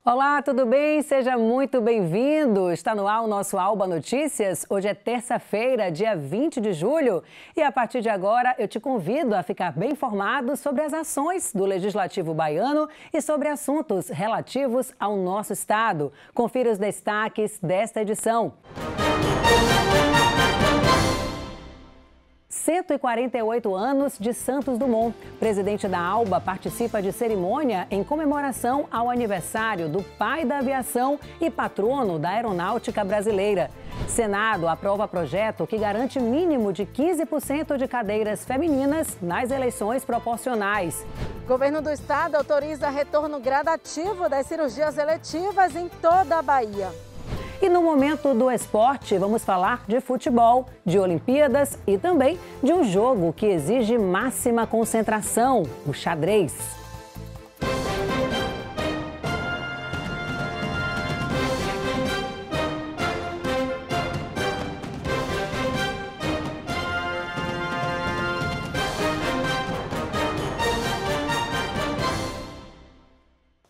Olá, tudo bem? Seja muito bem-vindo. Está no ar o nosso Alba Notícias. Hoje é terça-feira, dia 20 de julho. E a partir de agora eu te convido a ficar bem informado sobre as ações do Legislativo baiano e sobre assuntos relativos ao nosso estado. Confira os destaques desta edição. 148 anos de Santos Dumont. Presidente da ALBA participa de cerimônia em comemoração ao aniversário do pai da aviação e patrono da aeronáutica brasileira. Senado aprova projeto que garante mínimo de 15% de cadeiras femininas nas eleições proporcionais. Governo do Estado autoriza retorno gradativo das cirurgias eletivas em toda a Bahia. E no momento do esporte, vamos falar de futebol, de Olimpíadas e também de um jogo que exige máxima concentração, o xadrez.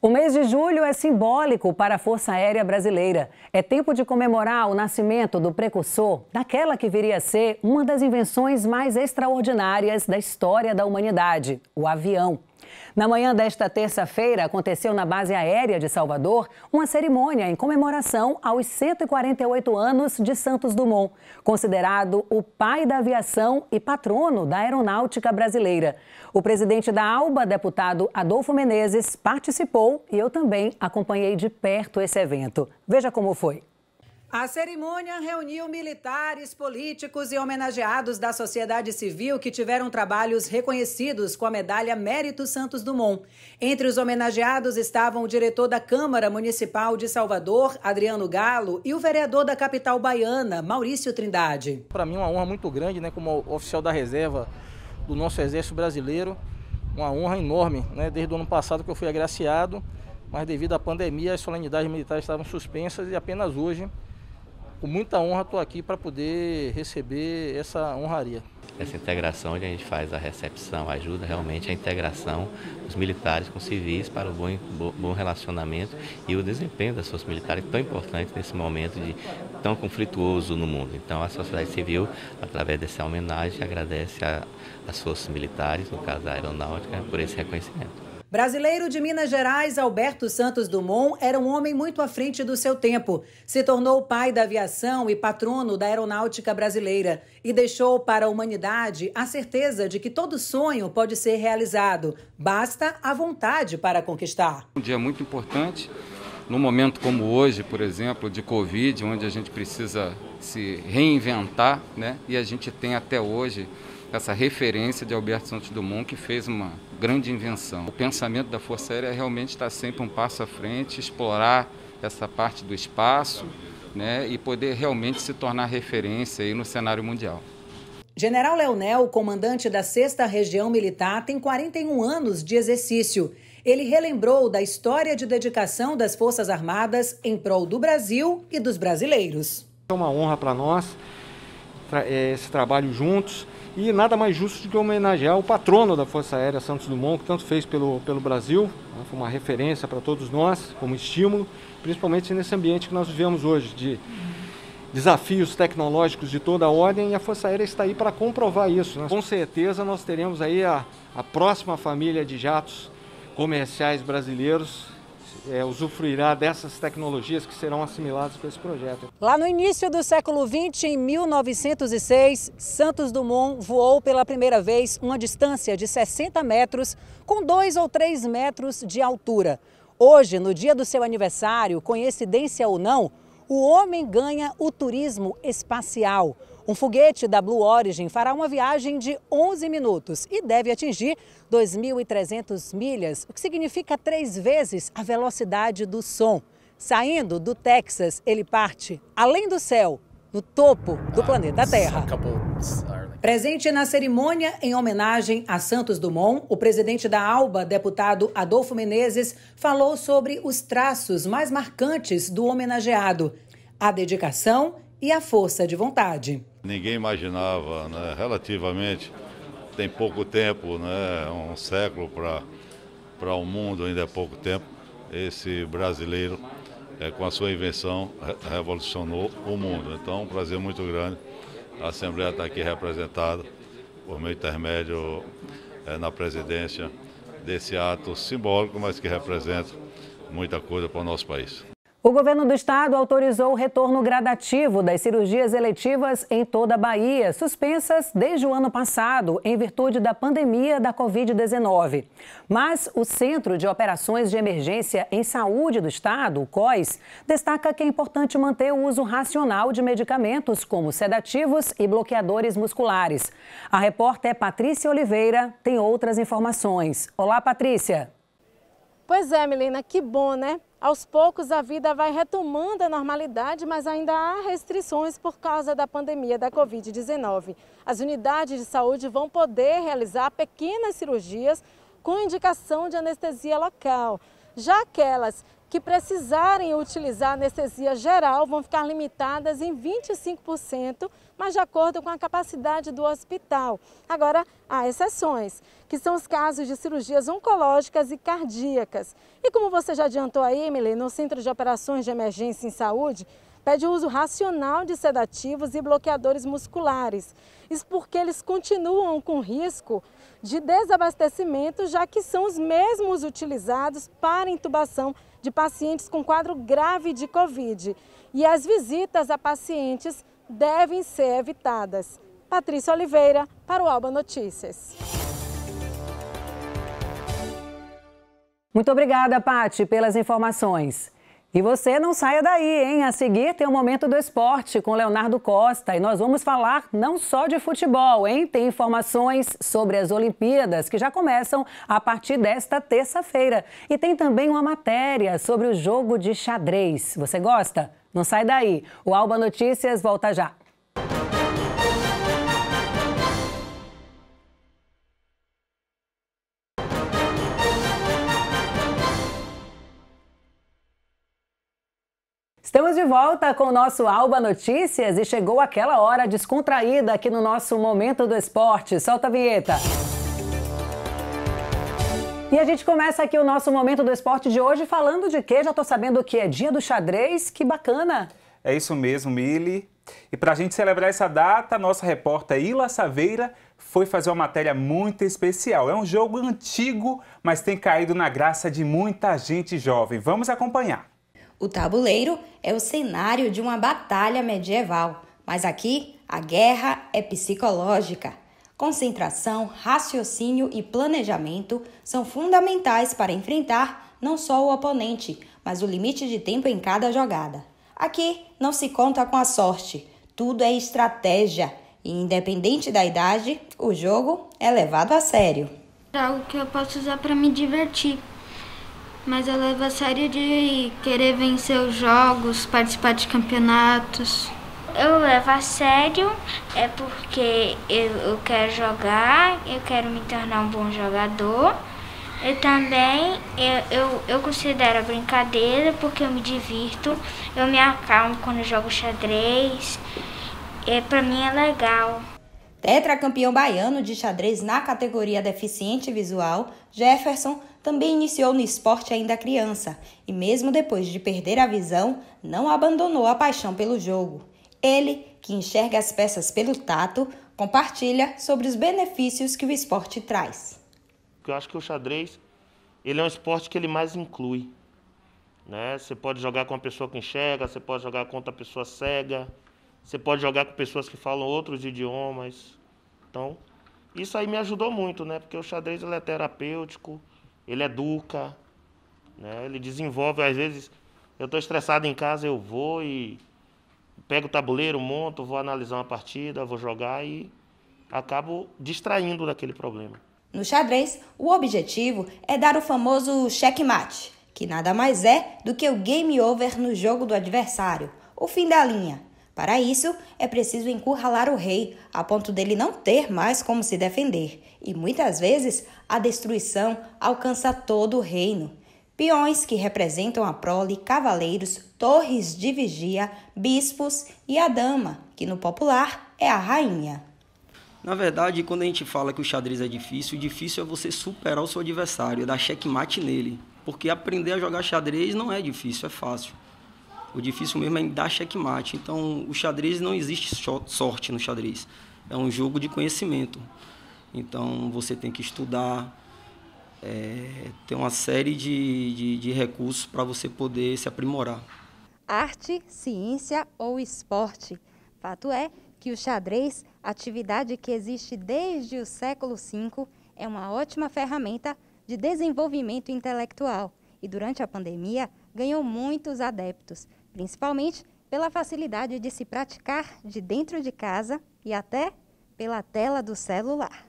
O mês de julho é simbólico para a Força Aérea Brasileira. É tempo de comemorar o nascimento do precursor, daquela que viria a ser uma das invenções mais extraordinárias da história da humanidade, o avião. Na manhã desta terça-feira, aconteceu na Base Aérea de Salvador uma cerimônia em comemoração aos 148 anos de Santos Dumont, considerado o pai da aviação e patrono da aeronáutica brasileira. O presidente da ALBA, deputado Adolfo Menezes, participou e eu também acompanhei de perto esse evento. Veja como foi. A cerimônia reuniu militares, políticos e homenageados da sociedade civil que tiveram trabalhos reconhecidos com a medalha Mérito Santos Dumont. Entre os homenageados estavam o diretor da Câmara Municipal de Salvador, Adriano Galo, e o vereador da capital baiana, Maurício Trindade. Para mim é uma honra muito grande, como oficial da reserva do nosso Exército Brasileiro, uma honra enorme, desde o ano passado que eu fui agraciado, mas devido à pandemia as solenidades militares estavam suspensas e apenas hoje, com muita honra, estou aqui para poder receber essa honraria. Essa integração onde a gente faz a recepção ajuda realmente a integração dos militares com civis para o bom relacionamento e o desempenho das forças militares tão importante nesse momento tão conflituoso no mundo. Então a sociedade civil, através dessa homenagem, agradece às forças militares, no caso da aeronáutica, por esse reconhecimento. Brasileiro de Minas Gerais, Alberto Santos Dumont era um homem muito à frente do seu tempo. Se tornou o pai da aviação e patrono da aeronáutica brasileira e deixou para a humanidade a certeza de que todo sonho pode ser realizado. Basta a vontade para conquistar. Um dia muito importante, num momento como hoje, por exemplo, de Covid, onde a gente precisa se reinventar, e a gente tem até hoje essa referência de Alberto Santos Dumont, que fez uma grande invenção. O pensamento da Força Aérea realmente está sempre um passo à frente, explorar essa parte do espaço, e poder realmente se tornar referência aí no cenário mundial. General Leonel, comandante da 6ª Região Militar, tem 41 anos de exercício. Ele relembrou da história de dedicação das Forças Armadas em prol do Brasil e dos brasileiros. É uma honra para nós esse trabalho juntos. E nada mais justo do que homenagear o patrono da Força Aérea, Santos Dumont, que tanto fez pelo Brasil. Foi uma referência para todos nós, como estímulo, principalmente nesse ambiente que nós vivemos hoje, de desafios tecnológicos de toda a ordem, e a Força Aérea está aí para comprovar isso. Com certeza nós teremos aí a próxima família de jatos comerciais brasileiros, usufruirá dessas tecnologias que serão assimiladas por esse projeto. Lá no início do século XX, em 1906, Santos Dumont voou pela primeira vez uma distância de 60 metros com 2 ou 3 metros de altura. Hoje, no dia do seu aniversário, coincidência ou não, o homem ganha o turismo espacial. Um foguete da Blue Origin fará uma viagem de 11 minutos e deve atingir 2.300 milhas, o que significa 3 vezes a velocidade do som. Saindo do Texas, ele parte além do céu, no topo do planeta Terra. Presente na cerimônia, em homenagem a Santos Dumont, o presidente da ALBA, deputado Adolfo Menezes, falou sobre os traços mais marcantes do homenageado, a dedicação e a força de vontade. Ninguém imaginava, relativamente, tem pouco tempo, um século para o mundo ainda é pouco tempo, esse brasileiro, com a sua invenção, revolucionou o mundo. Então, um prazer muito grande. A Assembleia está aqui representada, por meu intermédio na presidência, desse ato simbólico, mas que representa muita coisa para o nosso país. O governo do estado autorizou o retorno gradativo das cirurgias eletivas em toda a Bahia, suspensas desde o ano passado, em virtude da pandemia da Covid-19. Mas o Centro de Operações de Emergência em Saúde do Estado, o COES, destaca que é importante manter o uso racional de medicamentos como sedativos e bloqueadores musculares. A repórter Patrícia Oliveira tem outras informações. Olá, Patrícia. Pois é, Milena, que bom, né? Aos poucos a vida vai retomando a normalidade, mas ainda há restrições por causa da pandemia da Covid-19. As unidades de saúde vão poder realizar pequenas cirurgias com indicação de anestesia local. Já aquelas que precisarem utilizar anestesia geral vão ficar limitadas em 25%, mas de acordo com a capacidade do hospital. Agora, há exceções, que são os casos de cirurgias oncológicas e cardíacas. E como você já adiantou aí, Emily, no Centro de Operações de Emergência em Saúde, pede o uso racional de sedativos e bloqueadores musculares. Isso porque eles continuam com risco de desabastecimento, já que são os mesmos utilizados para intubação de pacientes com quadro grave de Covid. E as visitas a pacientes devem ser evitadas. Patrícia Oliveira, para o Alba Notícias. Muito obrigada, Pati, pelas informações. E você não saia daí, hein? A seguir tem o Momento do Esporte com Leonardo Costa. E nós vamos falar não só de futebol, hein? Tem informações sobre as Olimpíadas, que já começam a partir desta terça-feira. E tem também uma matéria sobre o jogo de xadrez. Você gosta? Não sai daí. O Alba Notícias volta já. Estamos de volta com o nosso Alba Notícias e chegou aquela hora descontraída aqui no nosso Momento do Esporte. Solta a vinheta. E a gente começa aqui o nosso Momento do Esporte de hoje falando de quê? Já estou sabendo que é dia do xadrez, que bacana. É isso mesmo, Mili. E para a gente celebrar essa data, nossa repórter Ila Saveira foi fazer uma matéria muito especial. É um jogo antigo, mas tem caído na graça de muita gente jovem. Vamos acompanhar. O tabuleiro é o cenário de uma batalha medieval, mas aqui a guerra é psicológica. Concentração, raciocínio e planejamento são fundamentais para enfrentar não só o oponente, mas o limite de tempo em cada jogada. Aqui não se conta com a sorte, tudo é estratégia e, independente da idade, o jogo é levado a sério. É algo que eu posso usar para me divertir. Mas eu levo a sério de querer vencer os jogos, participar de campeonatos. Eu levo a sério porque eu quero jogar, eu quero me tornar um bom jogador. E também eu considero a brincadeira porque eu me divirto, eu me acalmo quando eu jogo xadrez. E para mim é legal. Tetracampeão baiano de xadrez na categoria deficiente visual, Jefferson também iniciou no esporte ainda criança e mesmo depois de perder a visão, não abandonou a paixão pelo jogo. Ele, que enxerga as peças pelo tato, compartilha sobre os benefícios que o esporte traz. Eu acho que o xadrez ele é um esporte que ele mais inclui, né? Você pode jogar com uma pessoa que enxerga, você pode jogar com outra pessoa cega, você pode jogar com pessoas que falam outros idiomas. Então, isso aí me ajudou muito, né? Porque o xadrez ele é terapêutico, ele educa, né? Ele desenvolve, às vezes, eu estou estressado em casa, eu vou e pego o tabuleiro, monto, vou analisar uma partida, vou jogar e acabo distraindo daquele problema. No xadrez, o objetivo é dar o famoso checkmate, que nada mais é do que o game over no jogo do adversário, o fim da linha. Para isso, é preciso encurralar o rei, a ponto dele não ter mais como se defender. E muitas vezes, a destruição alcança todo o reino. Peões que representam a prole, cavaleiros, torres de vigia, bispos e a dama, que no popular é a rainha. Na verdade, quando a gente fala que o xadrez é difícil, o difícil é você superar o seu adversário, dar checkmate nele. Porque aprender a jogar xadrez não é difícil, é fácil. O difícil mesmo é dar checkmate. Então, o xadrez não existe sorte no xadrez. É um jogo de conhecimento. Então, você tem que estudar, ter uma série de recursos para você poder se aprimorar. Arte, ciência ou esporte. Fato é que o xadrez, atividade que existe desde o século V, é uma ótima ferramenta de desenvolvimento intelectual e durante a pandemia ganhou muitos adeptos, principalmente pela facilidade de se praticar de dentro de casa e até pela tela do celular.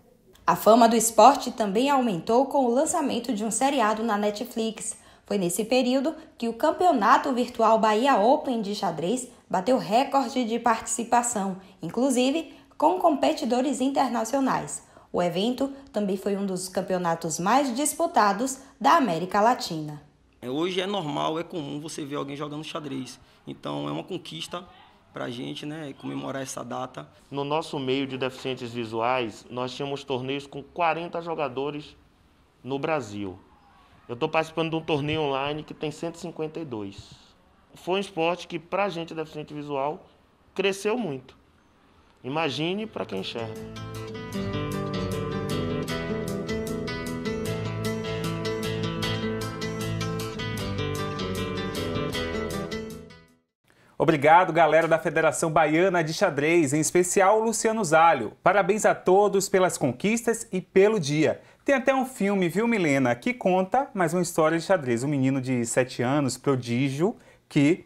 A fama do esporte também aumentou com o lançamento de um seriado na Netflix. Foi nesse período que o campeonato virtual Bahia Open de xadrez bateu recorde de participação, inclusive com competidores internacionais. O evento também foi um dos campeonatos mais disputados da América Latina. Hoje é normal, é comum você ver alguém jogando xadrez. Então é uma conquista para a gente, né, comemorar essa data. No nosso meio de deficientes visuais, nós tínhamos torneios com 40 jogadores no Brasil. Eu estou participando de um torneio online que tem 152. Foi um esporte que, para a gente deficiente visual, cresceu muito. Imagine para quem enxerga. Obrigado, galera da Federação Baiana de Xadrez, em especial o Luciano Zalio. Parabéns a todos pelas conquistas e pelo dia. Tem até um filme, viu, Milena, que conta mais uma história de xadrez. Um menino de 7 anos, prodígio, que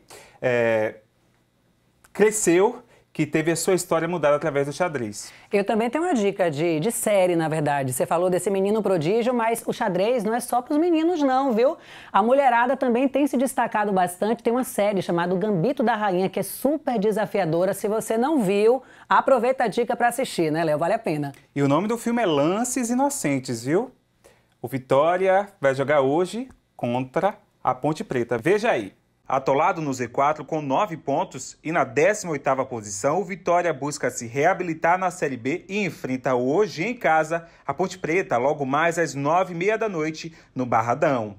cresceu, que teve a sua história mudada através do xadrez. Eu também tenho uma dica de série, na verdade. Você falou desse menino prodígio, mas o xadrez não é só para os meninos não, viu? A mulherada também tem se destacado bastante. Tem uma série chamada O Gambito da Rainha, que é super desafiadora. Se você não viu, aproveita a dica para assistir, né, Léo? Vale a pena. E o nome do filme é Lances Inocentes, viu? O Vitória vai jogar hoje contra a Ponte Preta. Veja aí. Atolado no Z4 com 9 pontos e na 18ª posição, o Vitória busca se reabilitar na Série B e enfrenta hoje em casa a Ponte Preta, logo mais às 9h30 da noite no Barradão.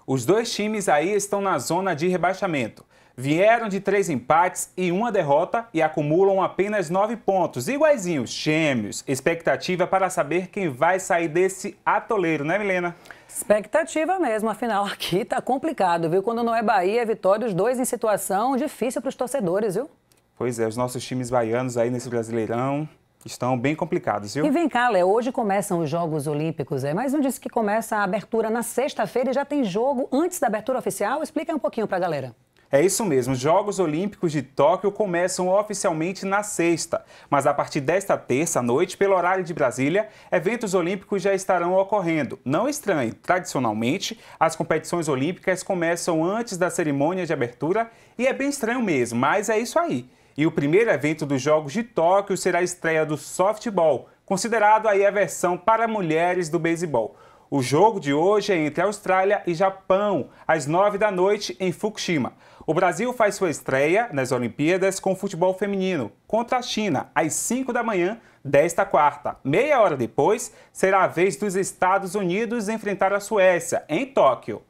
Os dois times aí estão na zona de rebaixamento. Vieram de 3 empates e 1 derrota e acumulam apenas 9 pontos, iguaizinhos, gêmeos. Expectativa para saber quem vai sair desse atoleiro, né, Milena? Expectativa mesmo, afinal aqui tá complicado, viu? Quando não é Bahia, é Vitória, os dois em situação difícil para os torcedores, viu? Pois é, os nossos times baianos aí nesse Brasileirão estão bem complicados, viu? E vem cá, Léo, hoje começam os Jogos Olímpicos, mas não disse que começa a abertura na sexta-feira e já tem jogo antes da abertura oficial? Explica um pouquinho pra galera. É isso mesmo, os Jogos Olímpicos de Tóquio começam oficialmente na sexta, mas a partir desta terça-noite, pelo horário de Brasília, eventos olímpicos já estarão ocorrendo. Não estranhe, tradicionalmente, as competições olímpicas começam antes da cerimônia de abertura e é bem estranho mesmo, mas é isso aí. E o primeiro evento dos Jogos de Tóquio será a estreia do softball, considerado aí a versão para mulheres do beisebol. O jogo de hoje é entre Austrália e Japão, às 9 da noite em Fukushima. O Brasil faz sua estreia nas Olimpíadas com futebol feminino contra a China, às 5 da manhã desta quarta. Meia hora depois, será a vez dos Estados Unidos enfrentar a Suécia, em Tóquio.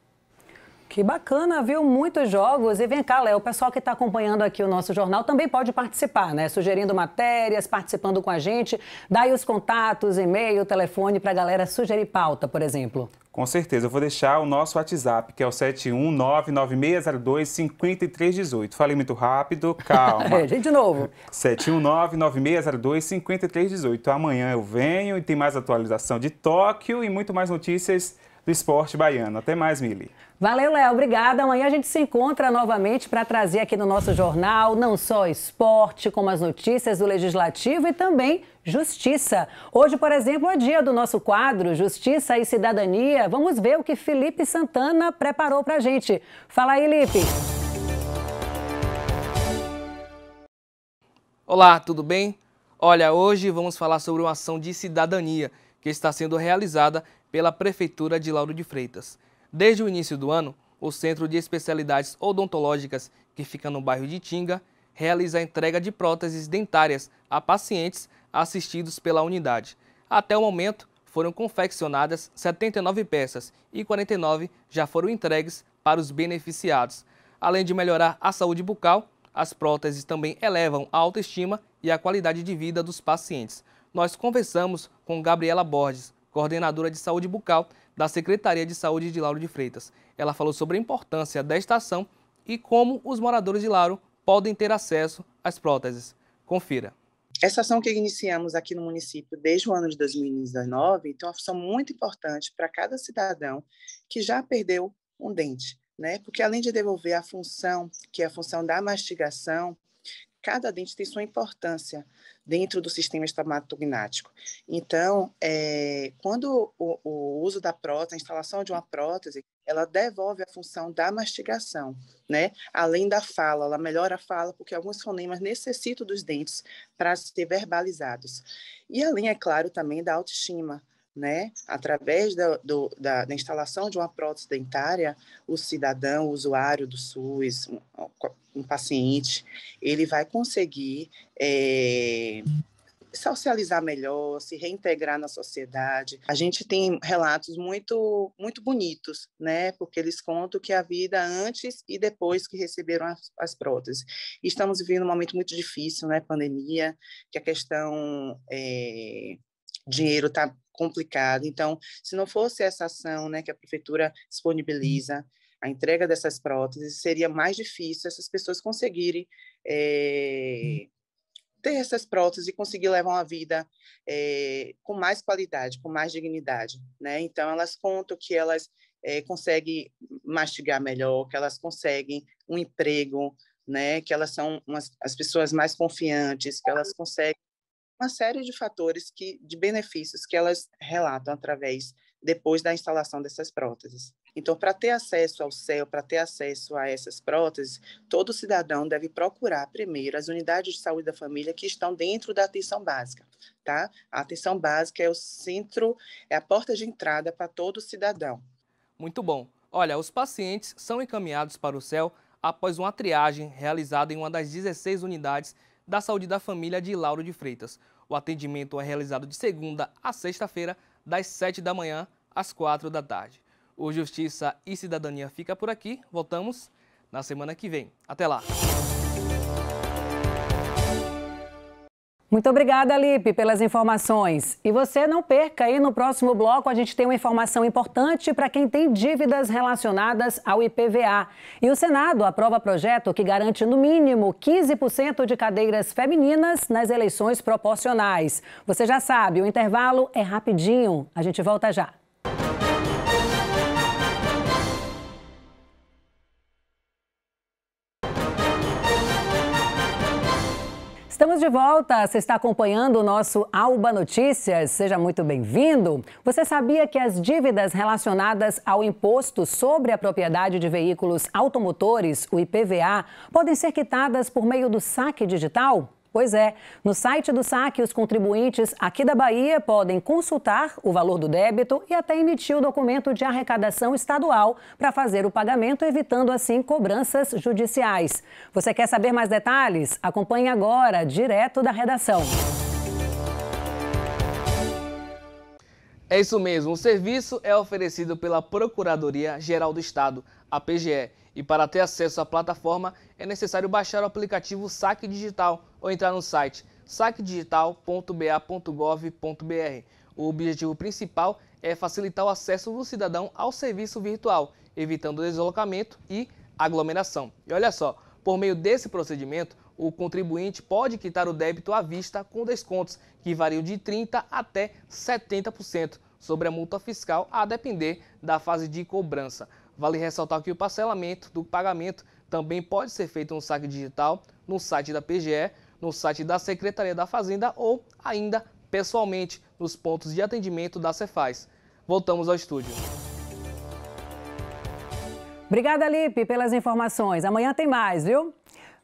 Que bacana, viu? Muitos jogos. E vem cá, Léo, o pessoal que está acompanhando aqui o nosso jornal também pode participar, né? Sugerindo matérias, participando com a gente. Dá aí os contatos, e-mail, telefone para a galera sugerir pauta, por exemplo. Com certeza, eu vou deixar o nosso WhatsApp, que é o 71996025318. Falei muito rápido, calma. Gente, de novo. 71996025318. Amanhã eu venho e tem mais atualização de Tóquio e muito mais notícias do esporte baiano. Até mais, Mili. Valeu, Léo. Obrigada. Amanhã a gente se encontra novamente para trazer aqui no nosso jornal não só esporte, como as notícias do Legislativo e também justiça. Hoje, por exemplo, é dia do nosso quadro Justiça e Cidadania. Vamos ver o que Felipe Santana preparou para a gente. Fala aí, Lipe. Olá, tudo bem? Olha, hoje vamos falar sobre uma ação de cidadania que está sendo realizada pela Prefeitura de Lauro de Freitas. Desde o início do ano, o Centro de Especialidades Odontológicas, que fica no bairro de Tinga, realiza a entrega de próteses dentárias a pacientes assistidos pela unidade. Até o momento, foram confeccionadas 79 peças e 49 já foram entregues para os beneficiados. Além de melhorar a saúde bucal, as próteses também elevam a autoestima e a qualidade de vida dos pacientes. Nós conversamos com Gabriela Borges, coordenadora de saúde bucal da Secretaria de Saúde de Lauro de Freitas. Ela falou sobre a importância desta ação e como os moradores de Lauro podem ter acesso às próteses. Confira. Essa ação que iniciamos aqui no município desde o ano de 2019 tem uma função muito importante para cada cidadão que já perdeu um dente, né? Porque além de devolver a função, que é a função da mastigação, cada dente tem sua importância dentro do sistema estomatognático. Então, quando o uso da prótese, a instalação de uma prótese, ela devolve a função da mastigação, né? Além da fala, ela melhora a fala, porque alguns fonemas necessitam dos dentes para ser verbalizados. E além, é claro, também da autoestima, né? Através da instalação de uma prótese dentária, o cidadão, o usuário do SUS, um paciente, ele vai conseguir socializar melhor, se reintegrar na sociedade. A gente tem relatos muito, muito bonitos, né? Porque eles contam que a vida antes e depois que receberam as próteses. E estamos vivendo um momento muito difícil, né? Pandemia, que a questão dinheiro está complicado. Então, se não fosse essa ação, né, que a prefeitura disponibiliza, a entrega dessas próteses, seria mais difícil essas pessoas conseguirem ter essas próteses e conseguir levar uma vida com mais qualidade, com mais dignidade, né? Então, elas contam que elas conseguem mastigar melhor, que elas conseguem um emprego, né? Que elas são as pessoas mais confiantes, que elas conseguem uma série de fatores, de benefícios que elas relatam depois da instalação dessas próteses. Então, para ter acesso ao CEL, para ter acesso a essas próteses, todo cidadão deve procurar primeiro as unidades de saúde da família que estão dentro da atenção básica, tá? A atenção básica é o centro, é a porta de entrada para todo cidadão. Muito bom. Olha, os pacientes são encaminhados para o CEL após uma triagem realizada em uma das 16 unidades da Saúde da Família de Lauro de Freitas. O atendimento é realizado de segunda a sexta-feira, das 7 da manhã às 4 da tarde. O Justiça e Cidadania fica por aqui. Voltamos na semana que vem. Até lá! Muito obrigada, Lipe, pelas informações. E você não perca aí no próximo bloco, a gente tem uma informação importante para quem tem dívidas relacionadas ao IPVA. E o Senado aprova projeto que garante no mínimo 15% de cadeiras femininas nas eleições proporcionais. Você já sabe, o intervalo é rapidinho. A gente volta já. Estamos de volta. Você está acompanhando o nosso Alba Notícias. Seja muito bem-vindo. Você sabia que as dívidas relacionadas ao Imposto sobre a Propriedade de Veículos Automotores, o IPVA, podem ser quitadas por meio do saque digital? Pois é, no site do saque, os contribuintes aqui da Bahia podem consultar o valor do débito e até emitir o documento de arrecadação estadual para fazer o pagamento, evitando assim cobranças judiciais. Você quer saber mais detalhes? Acompanhe agora, direto da redação. É isso mesmo, o serviço é oferecido pela Procuradoria-Geral do Estado, a PGE. E para ter acesso à plataforma, é necessário baixar o aplicativo Saque Digital ou entrar no site saquedigital.ba.gov.br. O objetivo principal é facilitar o acesso do cidadão ao serviço virtual, evitando deslocamento e aglomeração. E olha só, por meio desse procedimento, o contribuinte pode quitar o débito à vista com descontos que variam de 30% até 70% sobre a multa fiscal, a depender da fase de cobrança. Vale ressaltar que o parcelamento do pagamento também pode ser feito no saque digital, no site da PGE, no site da Secretaria da Fazenda ou ainda pessoalmente nos pontos de atendimento da Cefaz. Voltamos ao estúdio. Obrigada, Lipe, pelas informações. Amanhã tem mais, viu?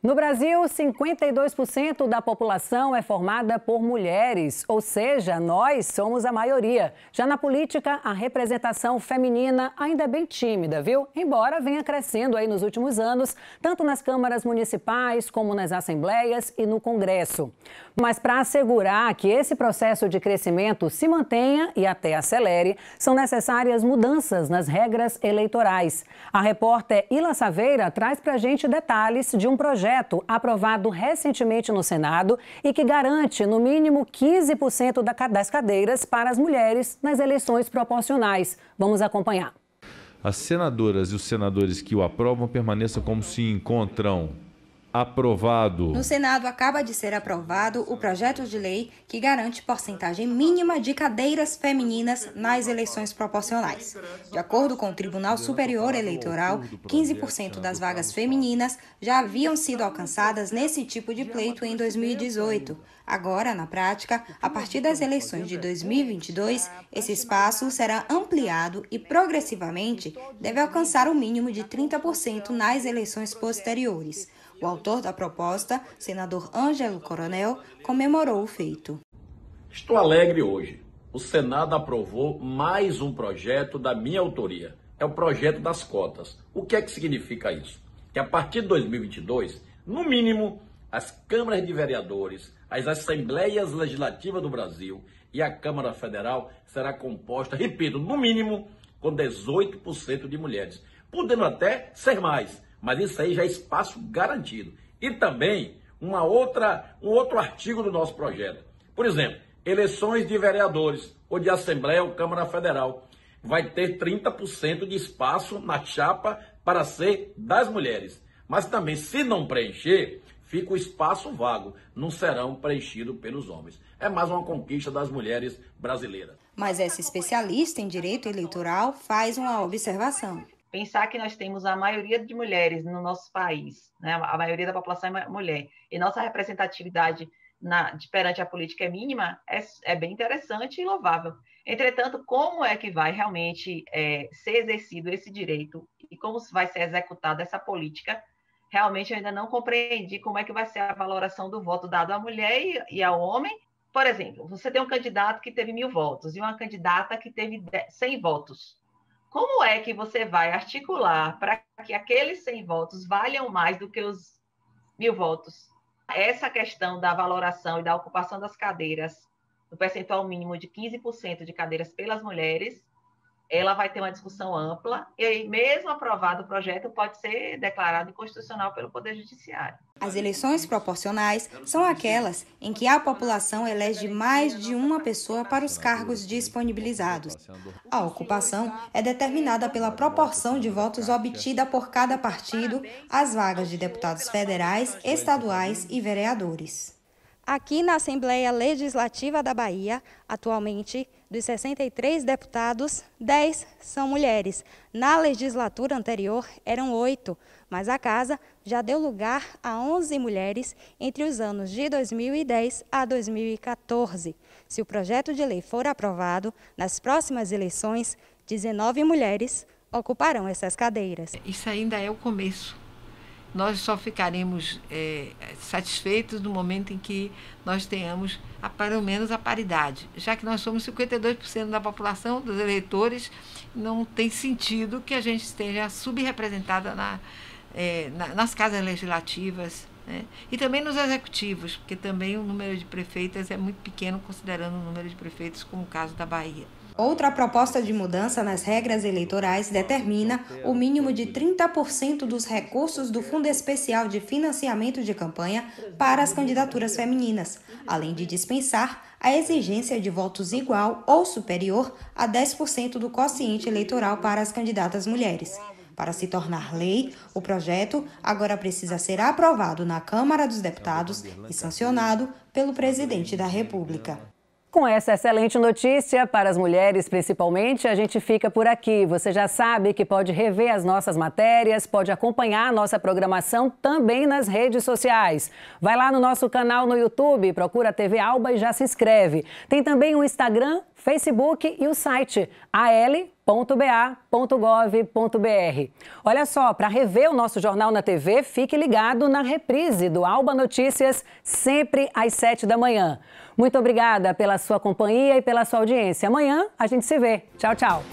No Brasil, 52% da população é formada por mulheres, ou seja, nós somos a maioria. Já na política, a representação feminina ainda é bem tímida, viu? Embora venha crescendo aí nos últimos anos, tanto nas câmaras municipais como nas assembleias e no Congresso. Mas para assegurar que esse processo de crescimento se mantenha e até acelere, são necessárias mudanças nas regras eleitorais. A repórter Ila Saveira traz para a gente detalhes de um projeto aprovado recentemente no Senado e que garante, no mínimo, 15% das cadeiras para as mulheres nas eleições proporcionais. Vamos acompanhar. As senadoras e os senadores que o aprovam permaneçam como se encontram. Aprovado. No Senado acaba de ser aprovado o projeto de lei que garante porcentagem mínima de cadeiras femininas nas eleições proporcionais. De acordo com o Tribunal Superior Eleitoral, 15% das vagas femininas já haviam sido alcançadas nesse tipo de pleito em 2018. Agora, na prática, a partir das eleições de 2022, esse espaço será ampliado e, progressivamente, deve alcançar o mínimo de 30% nas eleições posteriores. O autor da proposta, senador Ângelo Coronel, comemorou o feito. Estou alegre hoje. O Senado aprovou mais um projeto da minha autoria. É o projeto das cotas. O que é que significa isso? Que a partir de 2022, no mínimo, as câmaras de vereadores, as assembleias legislativas do Brasil e a Câmara Federal será composta, repito, no mínimo, com 18% de mulheres. Podendo até ser mais. Mas isso aí já é espaço garantido. E também um outro artigo do nosso projeto. Por exemplo, eleições de vereadores ou de Assembleia ou Câmara Federal. Vai ter 30% de espaço na chapa para ser das mulheres. Mas também, se não preencher, fica o espaço vago. Não serão preenchidos pelos homens. É mais uma conquista das mulheres brasileiras. Mas essa especialista em direito eleitoral faz uma observação. Pensar que nós temos a maioria de mulheres no nosso país, né? A maioria da população é mulher, e nossa representatividade perante a política é mínima, é bem interessante e louvável. Entretanto, como é que vai realmente ser exercido esse direito e como vai ser executada essa política, realmente eu ainda não compreendi como é que vai ser a valoração do voto dado à mulher e ao homem. Por exemplo, você tem um candidato que teve 1.000 votos e uma candidata que teve 100 votos. Como é que você vai articular para que aqueles 100 votos valham mais do que os 1.000 votos? Essa questão da valoração e da ocupação das cadeiras, no percentual mínimo de 15% de cadeiras pelas mulheres, ela vai ter uma discussão ampla e aí, mesmo aprovado o projeto, pode ser declarado inconstitucional pelo Poder Judiciário. As eleições proporcionais são aquelas em que a população elege mais de uma pessoa para os cargos disponibilizados. A ocupação é determinada pela proporção de votos obtida por cada partido às vagas de deputados federais, estaduais e vereadores. Aqui na Assembleia Legislativa da Bahia, atualmente, dos 63 deputados, 10 são mulheres. Na legislatura anterior, eram 8, mas a Casa já deu lugar a 11 mulheres entre os anos de 2010 a 2014. Se o projeto de lei for aprovado, nas próximas eleições, 19 mulheres ocuparão essas cadeiras. Isso ainda é o começo. Nós só ficaremos satisfeitos no momento em que nós tenhamos, pelo menos, a paridade. Já que nós somos 52% da população, dos eleitores, não tem sentido que a gente esteja subrepresentada nas casas legislativas, né? E também nos executivos, porque também o número de prefeitas é muito pequeno, considerando o número de prefeitos, como o caso da Bahia. Outra proposta de mudança nas regras eleitorais determina o mínimo de 30% dos recursos do Fundo Especial de Financiamento de Campanha para as candidaturas femininas, além de dispensar a exigência de votos igual ou superior a 10% do quociente eleitoral para as candidatas mulheres. Para se tornar lei, o projeto agora precisa ser aprovado na Câmara dos Deputados e sancionado pelo presidente da República. Com essa excelente notícia para as mulheres, principalmente, a gente fica por aqui. Você já sabe que pode rever as nossas matérias, pode acompanhar a nossa programação também nas redes sociais. Vai lá no nosso canal no YouTube, procura a TV Alba e já se inscreve. Tem também o Instagram, Facebook e o site al.ba.gov.br. Olha só, para rever o nosso Jornal na TV, fique ligado na reprise do Alba Notícias, sempre às 7 da manhã. Muito obrigada pela sua companhia e pela sua audiência. Amanhã a gente se vê. Tchau, tchau.